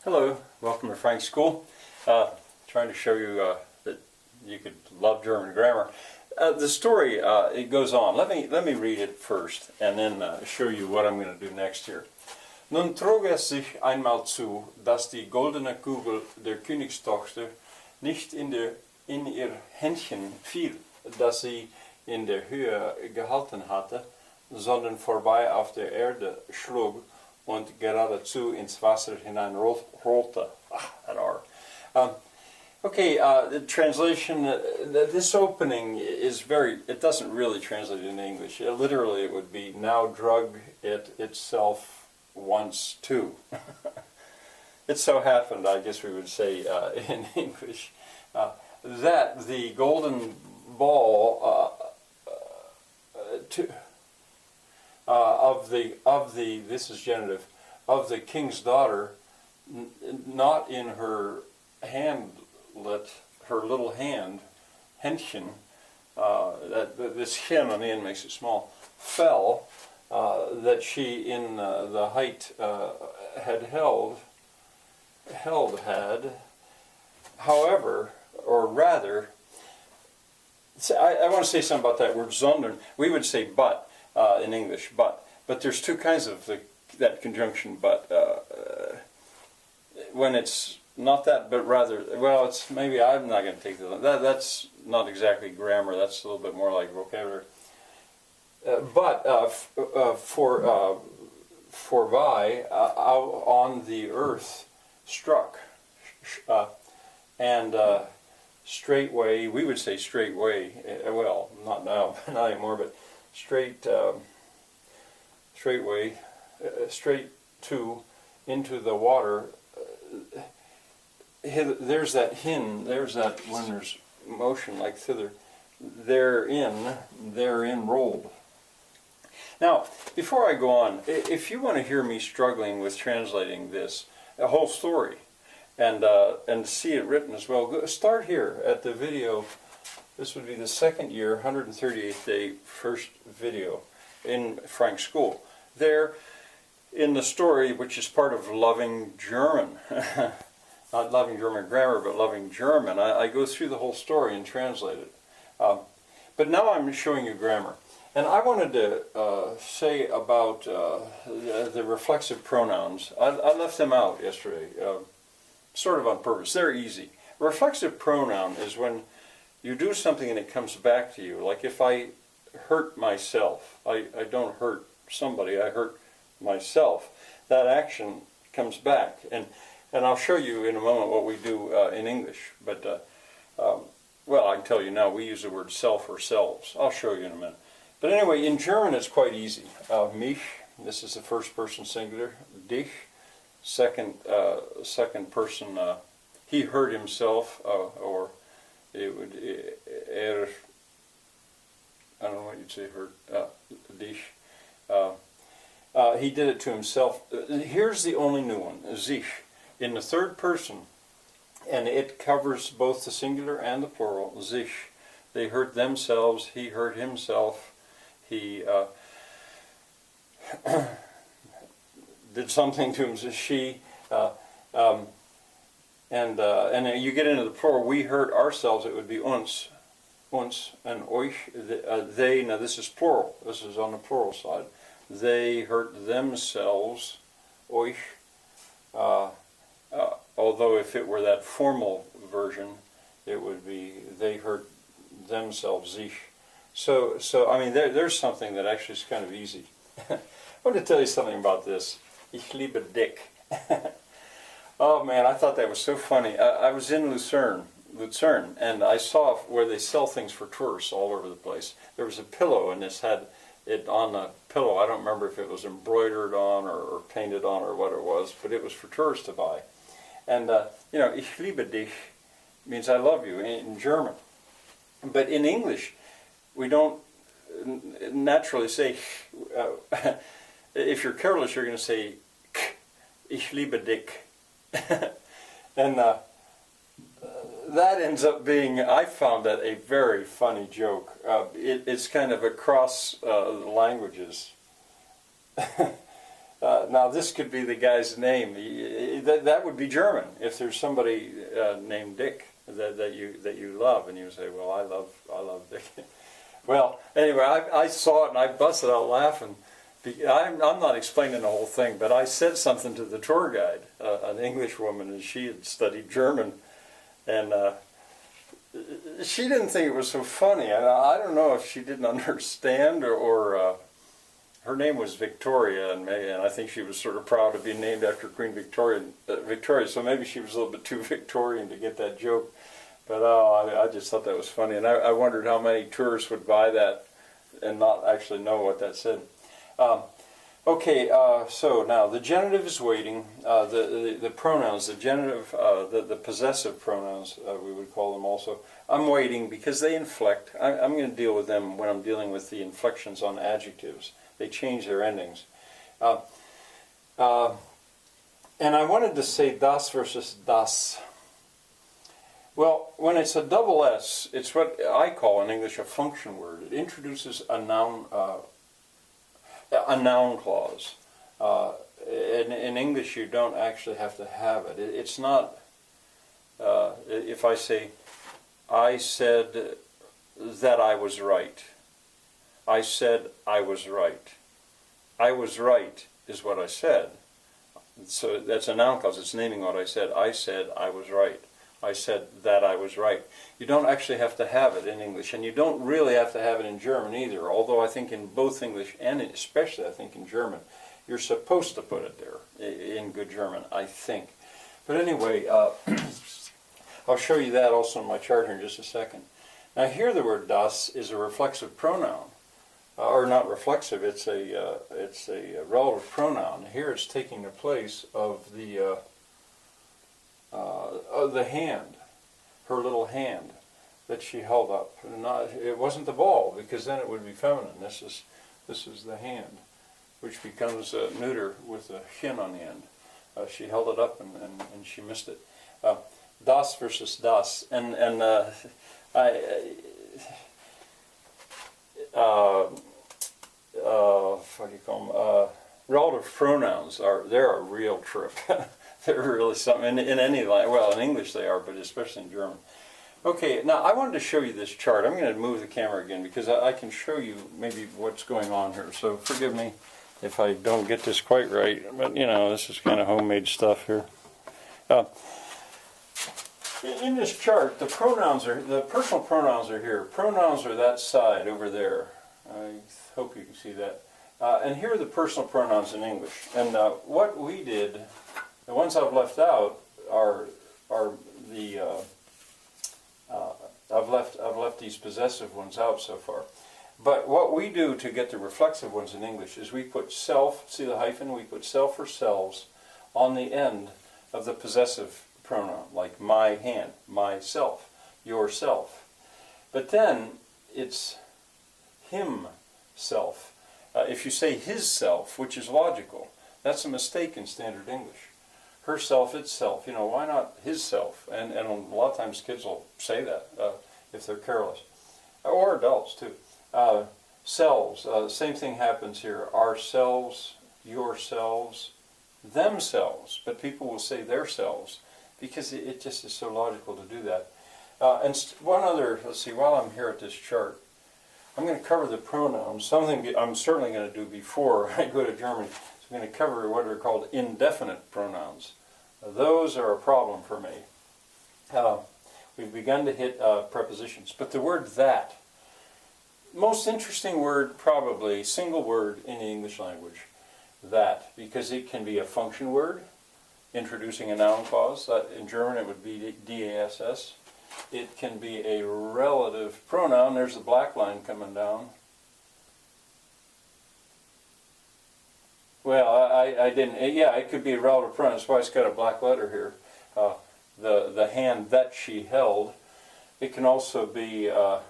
Hello, welcome to Frank's School. Trying to show you that you could love German grammar. The story, it goes on. Let me read it first and then show you what I'm going to do next here. Nun trug es sich einmal zu, dass die goldene Kugel der Königstochter nicht in ihr Händchen fiel, das sie in der Höhe gehalten hatte, sondern vorbei auf der Erde schlug und geradezu ins Wasser hinein rollte. That R. The translation, this opening is it doesn't really translate in English. Literally it would be, now drug it itself once too. It so happened, I guess we would say in English, that the golden ball of the this is genitive, of the king's daughter, not in her handlet, her little hand, Händchen, this hen on the end makes it small, fell, that she in the height had had, however, or rather, I want to say something about that word sondern. We would say but in English, but there's two kinds of that conjunction but. When it's not that, but rather, well, it's maybe I'm not going to take that's not exactly grammar. That's a little bit more like vocabulary. Forbei out on the earth struck, and straightway, we would say straightway. Well, not now, not anymore, but straightway, straight to into the water. There's that there's that when there's motion like thither, therein rolled. Now, before I go on, if you want to hear me struggling with translating this, a whole story, and see it written as well, start here at the video. This would be the second year, 138th day, first video in Frank's School. There, in the story, which is part of Loving German, not Loving German Grammar, but Loving German, I go through the whole story and translate it. But now I'm showing you grammar. And I wanted to say about the reflexive pronouns. I left them out yesterday, sort of on purpose. They're easy. A reflexive pronoun is when you do something and it comes back to you. Like if I hurt myself, I don't hurt somebody, I hurt myself. That action comes back, and I'll show you in a moment what we do in English. But well, I can tell you now, we use the word self or selves. I'll show you in a minute. But anyway, in German it's quite easy. Mich, this is the first person singular. Dich, second person. He hurt himself, or it would I don't know what you'd say. Hurt. Dich. He did it to himself. Here's the only new one, sich, in the third person, and it covers both the singular and the plural, sich. They hurt themselves, he hurt himself, he did something to him, she, and you get into the plural, we hurt ourselves, it would be uns, and euch, they, now this is plural, this is on the plural side. They hurt themselves, euch, although if it were that formal version, it would be they hurt themselves, sich. So I mean, there's something that actually is kind of easy. I want to tell you something about this. Ich liebe dich. Oh man, I thought that was so funny. I was in Luzern, and I saw where they sell things for tourists all over the place. There was a pillow, and this had it on the pillow. I don't remember if it was embroidered on or painted on or what it was, but it was for tourists to buy. And you know, ich liebe dich means I love you in German. But in English, we don't naturally say, if you're careless, you're going to say, ich liebe dich. And that ends up being, I found that a very funny joke. It's kind of across languages. Now this could be the guy's name. That would be German. If there's somebody named Dick that you love, and you say, "Well, I love Dick." Well, anyway, I saw it and I busted out laughing. I'm not explaining the whole thing, but I said something to the tour guide, an English woman, and she had studied German, and she didn't think it was so funny. I don't know if she didn't understand or her name was Victoria, and I think she was sort of proud of being named after Queen Victoria. So maybe she was a little bit too Victorian to get that joke. But I just thought that was funny, and I wondered how many tourists would buy that and not actually know what that said. Okay, so now the genitive is waiting. The pronouns, the genitive, the possessive pronouns, we would call them also. I'm waiting because they inflect. I'm going to deal with them when I'm dealing with the inflections on adjectives. They change their endings. And I wanted to say das versus das. Well, when it's a double S, it's what I call in English a function word. It introduces a noun clause. In English, you don't actually have to have it. It's not, if I say, I said that I was right. I said I was right. I was right is what I said. So that's a noun clause. It's naming what I said. I said I was right. I said that I was right. You don't actually have to have it in English, and you don't really have to have it in German either, although I think in both English and especially I think in German, you're supposed to put it there in good German, I think. But anyway, I'll show you that also in my chart here in just a second. Now here the word das is a reflexive pronoun, or not reflexive, it's a relative pronoun. Here it's taking the place of the hand, her little hand that she held up. It wasn't the ball, because then it would be feminine. This is the hand, which becomes neuter with a hin on the end. She held it up and she missed it. Das versus das, and what do you call them? Relative pronouns they're a real trip. They're really something in any language. Well, in English they are, but especially in German. Okay, now I wanted to show you this chart. I'm going to move the camera again because I can show you maybe what's going on here. So forgive me if I don't get this quite right, but you know, this is kind of homemade stuff here. In this chart, the personal pronouns are here. Pronouns are that side over there. I hope you can see that. And here are the personal pronouns in English. And what we did, the ones I've left out are the I've left these possessive ones out so far. But what we do to get the reflexive ones in English is we put self, see the hyphen, we put self or selves on the end of the possessive pronoun, like my hand, myself, yourself. But then it's himself. If you say his self, which is logical, that's a mistake in standard English. Herself, itself, you know, why not his self? And a lot of times kids will say that if they're careless. Or adults too. Selves, same thing happens here. Ourselves, yourselves, themselves. But people will say their selves because it just is so logical to do that. And one other, let's see, while I'm here at this chart, I'm going to cover the pronouns, something I'm certainly going to do before I go to Germany. So I'm going to cover what are called indefinite pronouns. Those are a problem for me. We've begun to hit prepositions, but the word that, most interesting word probably, single word in the English language, that, because it can be a function word, introducing a noun clause. In German it would be das. It can be a relative pronoun. There's the black line coming down. Well, I didn't. Yeah, it could be a relative pronoun. That's why it's got a black letter here. The hand that she held. It can also be a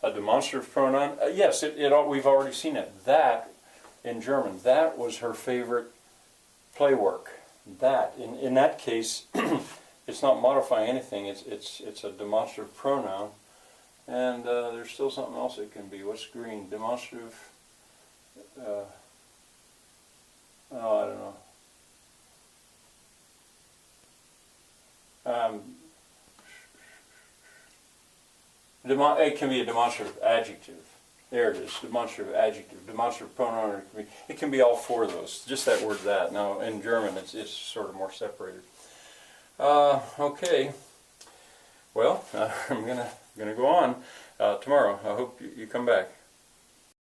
demonstrative pronoun. Yes, we've already seen it. That, in German, that was her favorite play work. That, in that case, it's not modifying anything. It's a demonstrative pronoun, and there's still something else it can be. What's green? Demonstrative. Oh, I don't know. It can be a demonstrative adjective. There it is, demonstrative adjective, demonstrative pronoun. It can be all four of those. Just that word that. Now in German, it's sort of more separated. Okay. Well, I'm gonna go on tomorrow. I hope you come back.